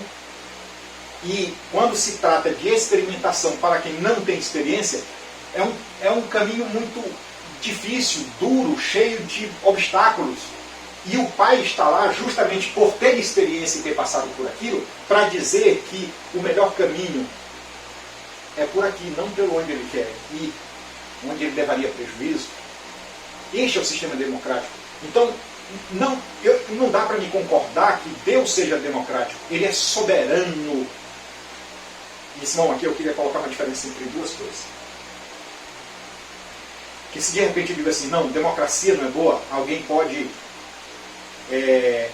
e quando se trata de experimentação para quem não tem experiência, é um caminho muito difícil, duro, cheio de obstáculos. E o pai está lá justamente por ter experiência e ter passado por aquilo, para dizer que o melhor caminho é por aqui, não pelo onde ele quer ir, onde ele levaria prejuízo. Este é o sistema democrático. Então, não dá para me concordar que Deus seja democrático. Ele é soberano. E, Simão, aqui eu queria colocar uma diferença entre duas coisas. Que se de repente eu digo assim: não, democracia não é boa, alguém pode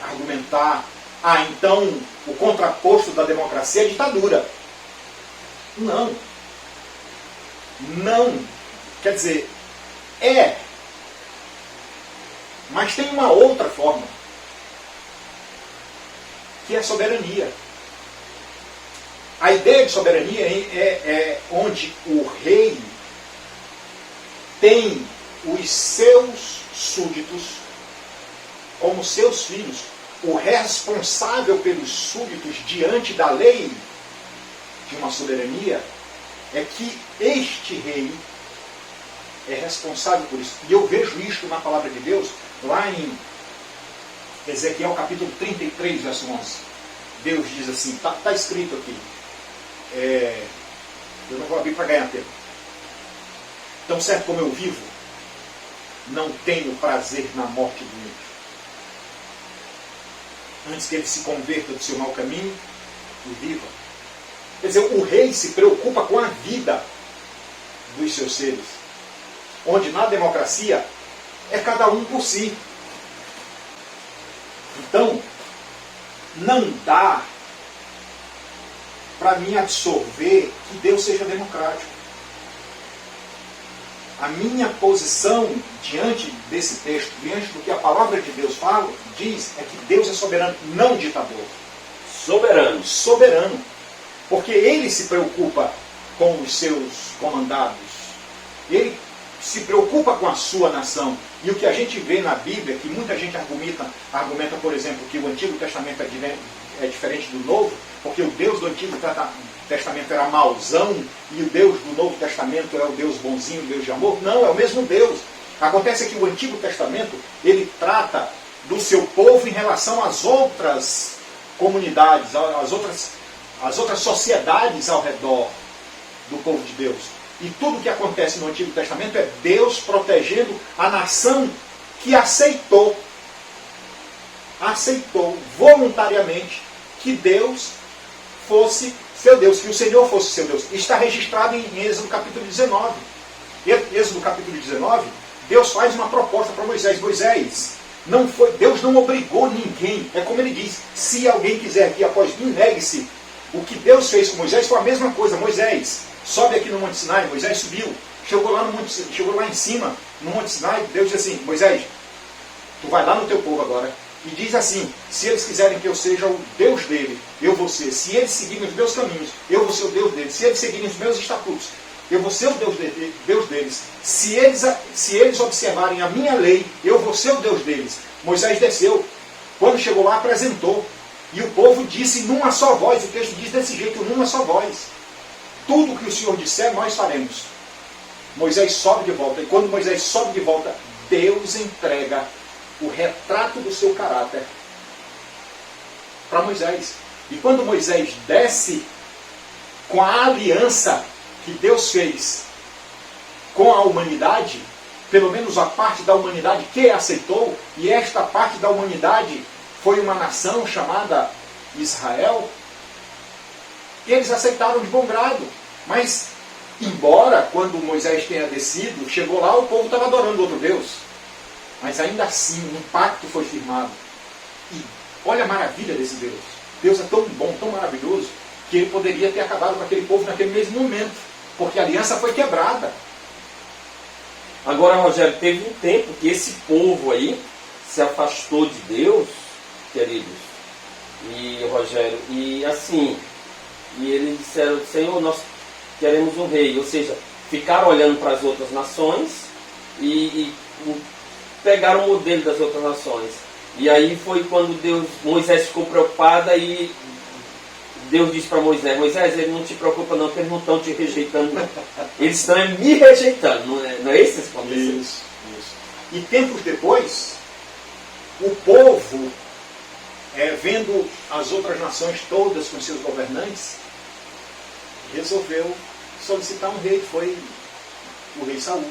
argumentar: então o contraposto da democracia é ditadura. Não. Quer dizer, mas tem uma outra forma, que é a soberania. A ideia de soberania é onde o rei tem os seus súditos como seus filhos. O responsável pelos súditos diante da lei de uma soberania é que este rei é responsável por isso. E eu vejo isto na palavra de Deus, lá em Ezequiel capítulo 33, verso 11. Deus diz assim, está escrito aqui. Eu não vou abrir para ganhar tempo. Tão certo como eu vivo, não tenho prazer na morte do ímpio. Antes que ele se converta do seu mau caminho e viva. Quer dizer, o rei se preocupa com a vida dos seus seres. Onde na democracia é cada um por si. Então, não dá para mim absorver que Deus seja democrático. A minha posição diante desse texto, diante do que a palavra de Deus fala, diz, é que Deus é soberano, não ditador. Soberano. Soberano. Porque Ele se preocupa com os seus comandados. Ele se preocupa com a sua nação. E o que a gente vê na Bíblia, que muita gente argumenta, por exemplo, que o Antigo Testamento é diferente do Novo, porque o Deus do Antigo Testamento era mauzão e o Deus do Novo Testamento é o Deus bonzinho, o Deus de amor. Não, é o mesmo Deus. Acontece que o Antigo Testamento, ele trata do seu povo em relação às outras comunidades, às outras sociedades ao redor do povo de Deus. E tudo que acontece no Antigo Testamento é Deus protegendo a nação que aceitou voluntariamente que Deus fosse seu Deus, que o Senhor fosse seu Deus. Está registrado em Êxodo capítulo 19. Êxodo capítulo 19, Deus faz uma proposta para Moisés. Moisés, Deus não obrigou ninguém. É como ele diz, se alguém quiser vir após mim, negue-se. O que Deus fez com Moisés foi a mesma coisa. Moisés, sobe aqui no Monte Sinai. Moisés subiu. Chegou lá em cima, no Monte Sinai. Deus disse assim, Moisés, tu vai lá no teu povo agora. E diz assim, se eles quiserem que eu seja o Deus dele, eu vou ser. Se eles seguirem os meus caminhos, eu vou ser o Deus deles. Se eles seguirem os meus estatutos, eu vou ser o Deus deles. Se eles observarem a minha lei, eu vou ser o Deus deles. Moisés desceu. Quando chegou lá, apresentou. E o povo disse numa só voz. O texto diz desse jeito, numa só voz. Tudo que o Senhor disser, nós faremos. Moisés sobe de volta. E quando Moisés sobe de volta, Deus entrega o retrato do seu caráter para Moisés. E quando Moisés desce com a aliança que Deus fez com a humanidade, pelo menos a parte da humanidade que aceitou, e esta parte da humanidade foi uma nação chamada Israel, eles aceitaram de bom grado. Mas, embora quando Moisés tenha descido, chegou lá, o povo estava adorando outro Deus. Mas ainda assim, um pacto foi firmado. E olha a maravilha desse Deus. Deus é tão bom, tão maravilhoso, que ele poderia ter acabado com aquele povo naquele mesmo momento. Porque a aliança foi quebrada. Agora, Rogério, teve um tempo que esse povo aí se afastou de Deus, queridos. E, Rogério, e assim, e eles disseram, Senhor, nós queremos um rei. Ou seja, ficaram olhando para as outras nações e pegaram o modelo das outras nações. E aí foi quando Moisés ficou preocupada e Deus disse para Moisés, Moisés, ele não te preocupa não, porque eles não estão te rejeitando não. Eles estão me rejeitando, não é isso que aconteceu? Isso. E tempos depois, o povo, vendo as outras nações todas com seus governantes, resolveu solicitar um rei, que foi o rei Saul.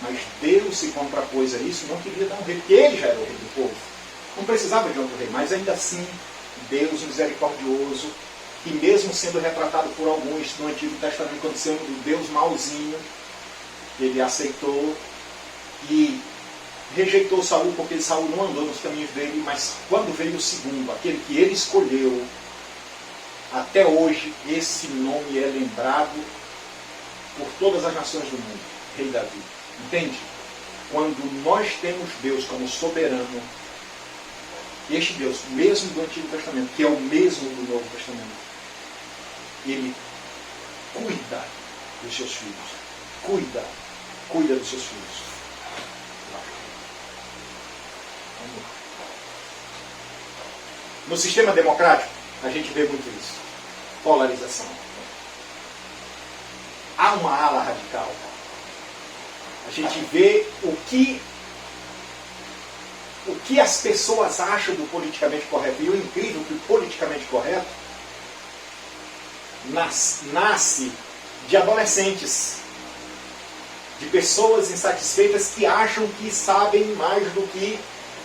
Mas Deus se contrapôs a isso, não queria dar um rei, porque ele já era o rei do povo. Não precisava de outro rei, mas ainda assim, Deus misericordioso, e mesmo sendo retratado por alguns no Antigo Testamento como sendo o Deus mauzinho, ele aceitou e rejeitou Saul, porque Saul não andou nos caminhos dele, mas quando veio o segundo, aquele que ele escolheu, até hoje esse nome é lembrado por todas as nações do mundo, Rei Davi. Entende? Quando nós temos Deus como soberano, este Deus, mesmo do Antigo Testamento, que é o mesmo do Novo Testamento, ele cuida dos seus filhos. Cuida dos seus filhos. No sistema democrático, a gente vê muito isso. Polarização. Há uma ala radical. A gente vê o que as pessoas acham do politicamente correto. E o incrível é que o politicamente correto nasce de adolescentes, de pessoas insatisfeitas que acham que sabem mais do que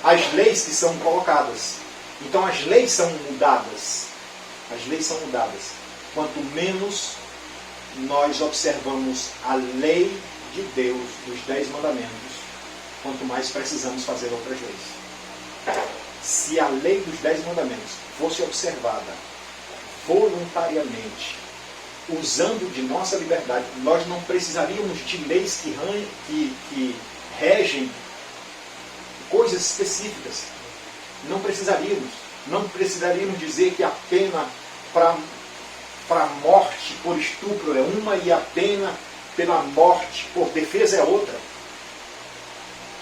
as leis que são colocadas. Então as leis são mudadas. Quanto menos nós observamos a lei de Deus, dos 10 mandamentos, quanto mais precisamos fazer outras leis. Se a lei dos 10 mandamentos fosse observada voluntariamente, usando de nossa liberdade, nós não precisaríamos de leis que regem coisas específicas. Não precisaríamos dizer que a pena para morte por estupro é uma e a pena pela morte por defesa é outra.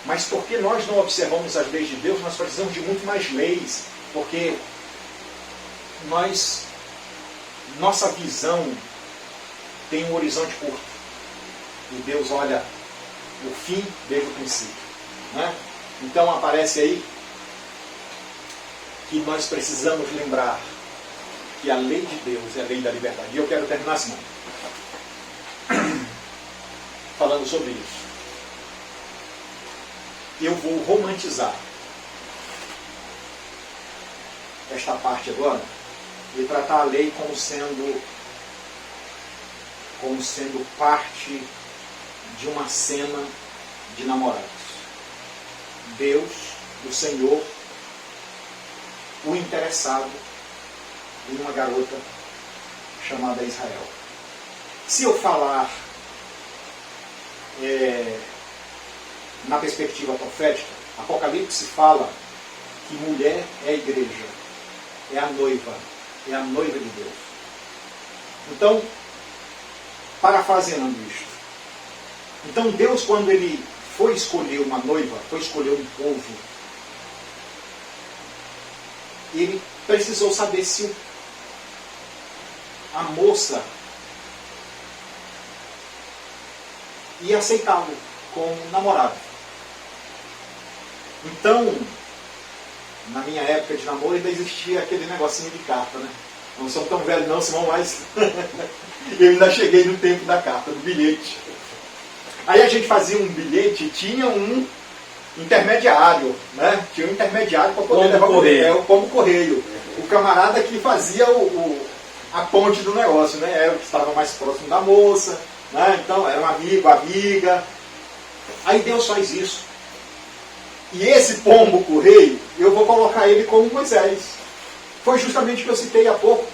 Mas porque nós não observamos as leis de Deus, nós precisamos de muito mais leis, porque nossa visão tem um horizonte curto. E Deus olha o fim desde o princípio. Né? Então aparece aí que nós precisamos lembrar que a lei de Deus é a lei da liberdade. E eu quero terminar assim, falando sobre isso. Eu vou romantizar esta parte agora e tratar a lei como sendo parte de uma cena de namorados. Deus, o Senhor, o interessado em uma garota chamada Israel. Se eu falar na perspectiva profética, Apocalipse fala que mulher é a igreja, é a noiva de Deus. Então, parafraseando isto, então Deus, quando Ele foi escolher uma noiva, foi escolher um povo, Ele precisou saber se a moça ia aceitá-lo como namorado. Então, na minha época de namoro ainda existia aquele negocinho de carta, né? Não sou tão velho não, Simão, mas eu ainda cheguei no tempo da carta, do bilhete. Aí a gente fazia um bilhete, tinha um intermediário, né? Tinha um intermediário para poder levar como correio. O camarada que fazia a ponte do negócio, né? Era o que estava mais próximo da moça, né? Então era um amigo, amiga. Aí Deus faz isso. E esse pombo correio, eu vou colocar ele como Moisés. Foi justamente o que eu citei há pouco,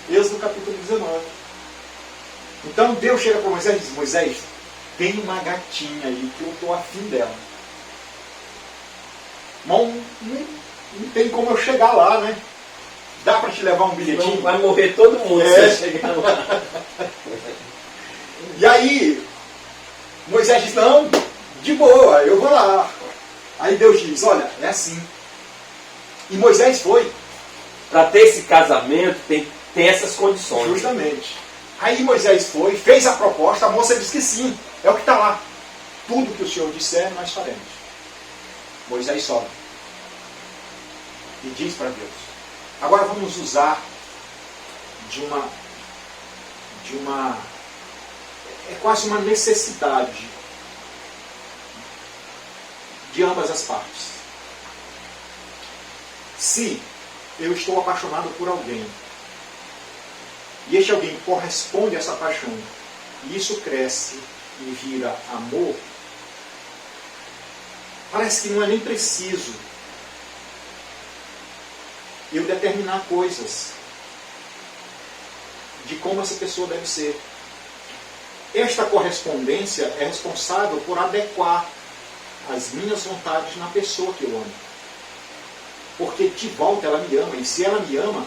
Êxodo capítulo 19. Então Deus chega para Moisés e diz: Moisés, tem uma gatinha aí que eu estou afim dela. Não tem como eu chegar lá, né? Dá para te levar um bilhetinho? Vai morrer todo mundo se você chegar lá. E aí, Moisés diz: não, de boa, eu vou lá. Aí Deus diz: olha, é assim. E Moisés foi. Para ter esse casamento, tem essas condições. Justamente. Aí Moisés foi, fez a proposta, a moça disse que sim, é o que está lá. Tudo que o Senhor disser, nós faremos. Moisés sobe e diz para Deus. Agora vamos usar de uma é quase uma necessidade de ambas as partes. Se eu estou apaixonado por alguém e este alguém corresponde a essa paixão e isso cresce e vira amor, parece que não é nem preciso eu determinar coisas de como essa pessoa deve ser. Esta correspondência é responsável por adequar as minhas vontades na pessoa que eu amo. Porque de volta ela me ama, e se ela me ama,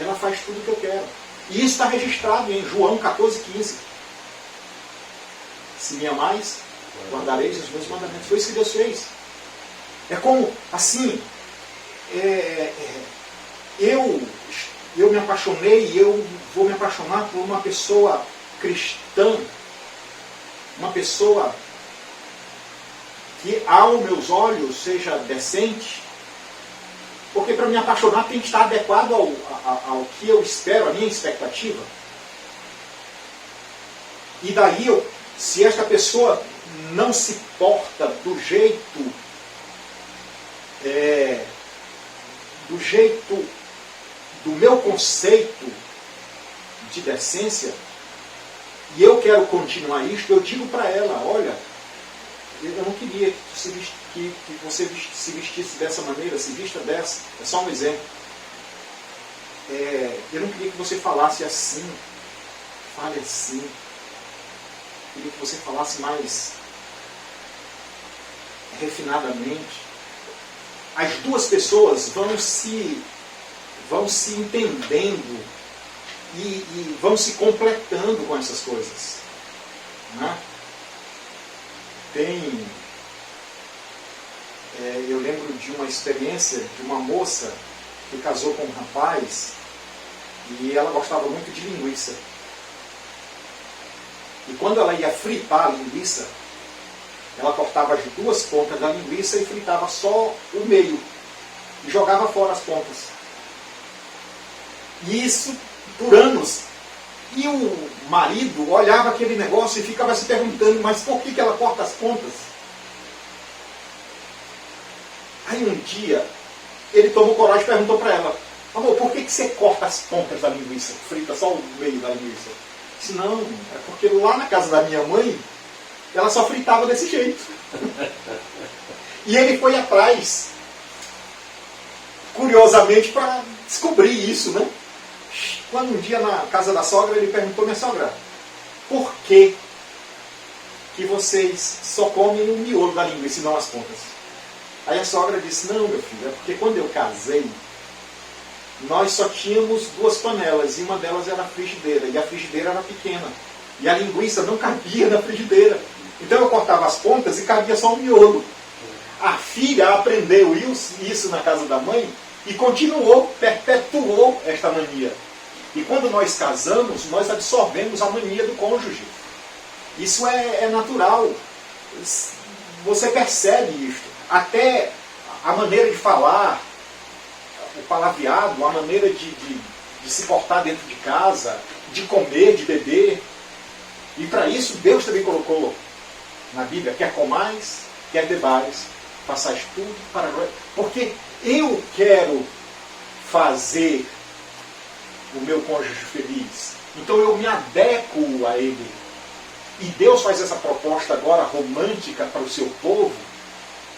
ela faz tudo o que eu quero. E isso está registrado em João 14,15. Se me amais, guardareis os meus mandamentos. Foi isso que Deus fez. É como, assim, eu me apaixonei e eu vou me apaixonar por uma pessoa cristã, uma pessoa que aos meus olhos seja decente, porque para me apaixonar tem que estar adequado ao que eu espero, a minha expectativa. E daí, se esta pessoa não se porta do jeito do meu conceito de decência, e eu quero continuar isto, eu digo para ela: olha, eu não queria que você se vestisse dessa maneira, se vista dessa. É só um exemplo. Eu não queria que você falasse assim, fale assim. Eu queria que você falasse mais refinadamente. As duas pessoas vão se entendendo e vão se completando com essas coisas, né? Eu lembro de uma experiência de uma moça que casou com um rapaz e ela gostava muito de linguiça. E quando ela ia fritar a linguiça, ela cortava as duas pontas da linguiça e fritava só o meio e jogava fora as pontas. E isso por anos. E o marido olhava aquele negócio e ficava se perguntando: mas por que ela corta as pontas? Aí um dia ele tomou coragem e perguntou para ela: amor, por que você corta as pontas da linguiça? Frita só o meio da linguiça? Disse: não, é porque lá na casa da minha mãe ela só fritava desse jeito. E ele foi atrás, curiosamente, para descobrir isso, né? Quando um dia na casa da sogra, ele perguntou: minha sogra, por que vocês só comem o miolo da linguiça e não as pontas? Aí a sogra disse: não, meu filho, é porque quando eu casei, nós só tínhamos 2 panelas, e uma delas era a frigideira, e a frigideira era pequena. E a linguiça não cabia na frigideira. Então eu cortava as pontas e cabia só o miolo. A filha aprendeu isso na casa da mãe e continuou, perpetuou esta mania. E quando nós casamos, nós absorvemos a mania do cônjuge. Isso é natural. Você percebe isso. Até a maneira de falar, o palavreado, a maneira de se portar dentro de casa, de comer, de beber. E para isso Deus também colocou na Bíblia: quer comais, quer bebais, façais tudo para a glória. Porque eu quero fazer o meu cônjuge feliz. Então eu me adequo a ele. E Deus faz essa proposta agora romântica para o seu povo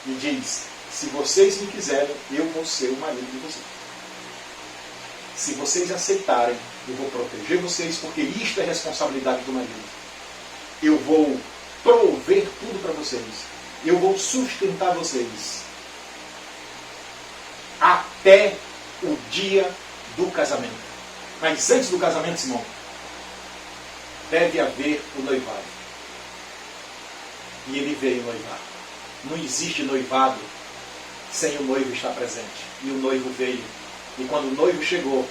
e diz: se vocês me quiserem, eu vou ser o marido de vocês. Se vocês aceitarem, eu vou proteger vocês, porque isto é responsabilidade do marido. Eu vou prover tudo para vocês. Eu vou sustentar vocês até o dia do casamento. Mas antes do casamento, Simão, deve haver o noivado. E ele veio noivar. Não existe noivado sem o noivo estar presente. E o noivo veio. E quando o noivo chegou,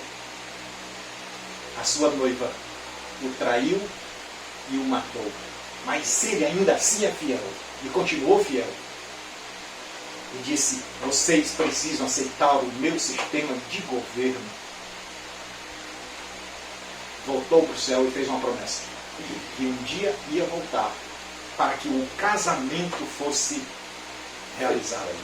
a sua noiva o traiu e o matou. Mas ele ainda assim é fiel. E continuou fiel. E disse: vocês precisam aceitar o meu sistema de governo. Voltou para o céu e fez uma promessa: que um dia ia voltar para que o casamento fosse realizado.